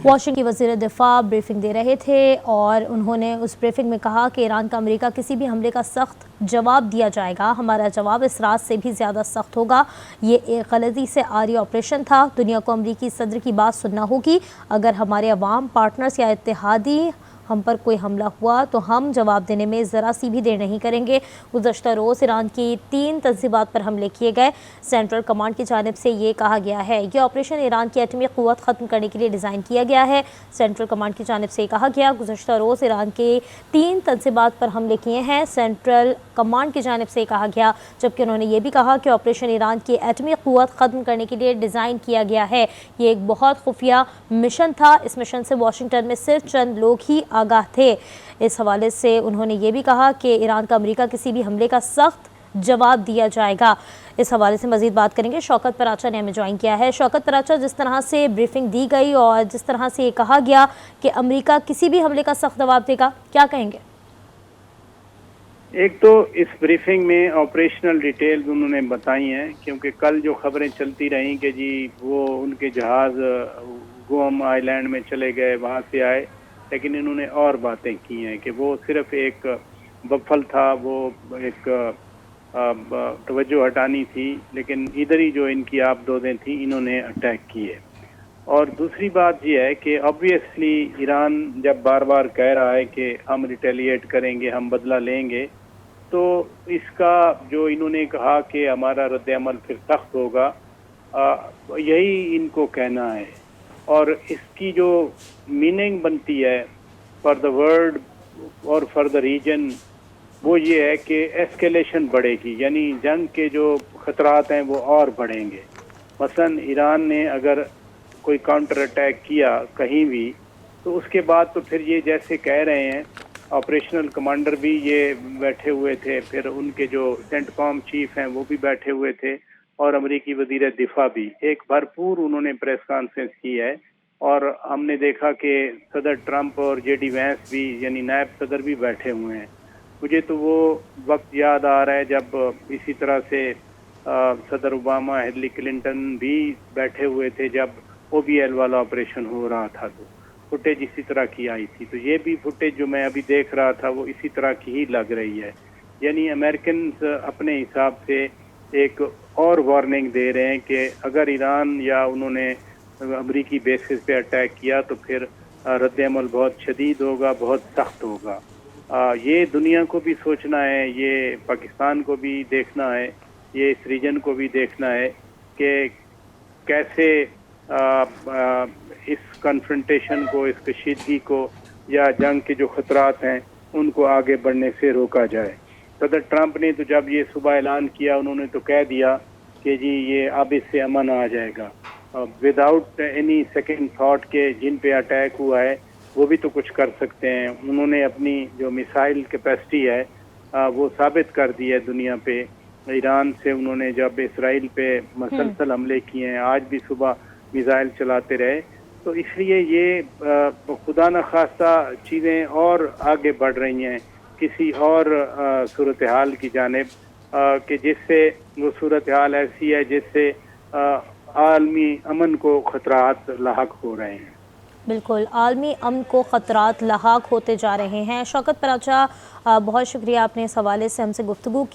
Washington کی وزیر دفاع بریفنگ دے رہے تھے اور انہوں نے اس بریفنگ میں کہا کہ ایران کا امریکہ کسی بھی حملے کا سخت جواب دیا جائے گا، ہمارا جواب اس رات سے بھی زیادہ سخت ہوگا، یہ ایک غلطی سے عارضی آپریشن تھا، دنیا کو امریکی صدر کی بات سننا ہوگی، اگر ہمارے عوام، پارٹنرز یا اتحادی ہم پر کوئی حملہ ہوا تو ہم جواب دینے میں ذرا سی بھی دیر نہیں کریں گے۔ گزشتہ روز ایران کی 3 تنصیبات پر حملے کیے گئے، سینٹرل کمانڈ کی جانب سے یہ کہا گیا ہے یہ آپریشن ایران کی ایٹمی قوت ختم کرنے کے لیے ڈیزائن کیا گیا ہے۔ سینٹرل کمانڈ کی جانب سے کہا گیا گزشتہ روز ایران کے 3 تنصیبات پر حملے کیے ہیں، سینٹرل کمانڈ کی جانب سے کہا گیا، جبکہ انہوں نے یہ بھی کہا کہ آپریشن ایران کی ایٹمی قوت ختم کرنے کے لیے ڈیزائن کیا گیا ہے، یہ ایک بہت خفیہ مشن تھا، اس مشن سے واشنگٹن میں صرف چند لوگ ہی آگاہ تھے۔ اس حوالے سے انہوں نے یہ بھی کہا کہ ایران کا امریکہ کسی بھی حملے کا سخت جواب دیا جائے گا۔ اس حوالے سے مزید بات کریں گے، شوکت پراچا نے ہمیں جوائن کیا ہے۔ شوکت پراچا، جس طرح سے بریفنگ دی گئی اور جس طرح سے یہ کہا گیا کہ امریکہ کسی بھی حملے کا سخت جواب دے گا، کیا کہیں گے؟ ایک تو اس بریفنگ میں آپریشنل ڈیٹیلز انہوں نے بتائی ہیں، کیونکہ کل جو خبریں چلتی رہیں کہ جی وہ ان کے جہاز گوم آئی لینڈ میں چلے گئے، وہاں سے آئے، لیکن انہوں نے اور باتیں کی ہیں کہ وہ صرف ایک بفل تھا، وہ ایک توجہ ہٹانی تھی، لیکن ادھر ہی جو ان کی آپ دودیں تھیں انہوں نے اٹیک کیے۔ اور دوسری بات یہ ہے کہ obviously ایران جب بار بار کہہ رہا ہے کہ ہم ریٹیلیٹ کریں گے، ہم بدلہ لیں گے، تو اس کا جو انہوں نے کہا کہ ہمارا رد عمل پھر سخت ہوگا، یہی ان کو کہنا ہے۔ اور اس کی جو میننگ بنتی ہے فار دا ورلڈ اور فار دا ریجن، وہ یہ ہے کہ ایسکیلیشن بڑھے گی، یعنی جنگ کے جو خطرات ہیں وہ اور بڑھیں گے۔ مثلا ایران نے اگر کوئی کاؤنٹر اٹیک کیا کہیں بھی، تو اس کے بعد تو پھر یہ جیسے کہہ رہے ہیں، آپریشنل کمانڈر بھی یہ بیٹھے ہوئے تھے، پھر ان کے جو سینٹ کام چیف ہیں وہ بھی بیٹھے ہوئے تھے، اور امریکی وزیر دفاع بھی ایک بھرپور انہوں نے پریس کانفرنس کی ہے۔ اور ہم نے دیکھا کہ صدر ٹرمپ اور جے ڈی وینس بھی، یعنی نائب صدر بھی بیٹھے ہوئے ہیں۔ مجھے تو وہ وقت یاد آ رہا ہے جب اسی طرح سے صدر اوباما، ہلری کلنٹن بھی بیٹھے ہوئے تھے جب او بی ایل والا آپریشن ہو رہا تھا، تو فوٹیج اسی طرح کی آئی تھی۔ تو یہ بھی فوٹیج جو میں ابھی دیکھ رہا تھا وہ اسی طرح کی ہی لگ رہی ہے، یعنی امریکنز اپنے حساب سے ایک اور وارننگ دے رہے ہیں کہ اگر ایران یا انہوں نے امریکی بیسز پہ اٹیک کیا تو پھر رد عمل بہت شدید ہوگا، بہت سخت ہوگا۔ یہ دنیا کو بھی سوچنا ہے، یہ پاکستان کو بھی دیکھنا ہے، یہ اس ریجن کو بھی دیکھنا ہے کہ کیسے اس کنفرنٹیشن کو، اس کشیدگی کو یا جنگ کے جو خطرات ہیں ان کو آگے بڑھنے سے روکا جائے۔ صدر ٹرمپ نے تو جب یہ صبح اعلان کیا، انہوں نے تو کہہ دیا کہ جی یہ اب اس سے امن آ جائے گا، وداؤٹ اینی سیکنڈ تھاٹ کہ جن پہ اٹیک ہوا ہے وہ بھی تو کچھ کر سکتے ہیں۔ انہوں نے اپنی جو میسائل کیپیسٹی ہے وہ ثابت کر دی ہے دنیا پہ۔ ایران سے انہوں نے جب اسرائیل پہ مسلسل حملے کیے ہیں، آج بھی صبح میزائل چلاتے رہے، تو اس لیے یہ خدا نخواستہ چیزیں اور آگے بڑھ رہی ہیں کسی اور صورتحال کی جانب، کہ جس سے وہ صورتحال ایسی ہے جس سے عالمی امن کو خطرات لاحق ہو رہے ہیں۔ بالکل، عالمی امن کو خطرات لاحق ہوتے جا رہے ہیں۔ شوکت پراچا، بہت شکریہ، آپ نے اس حوالے سے ہم سے گفتگو کی۔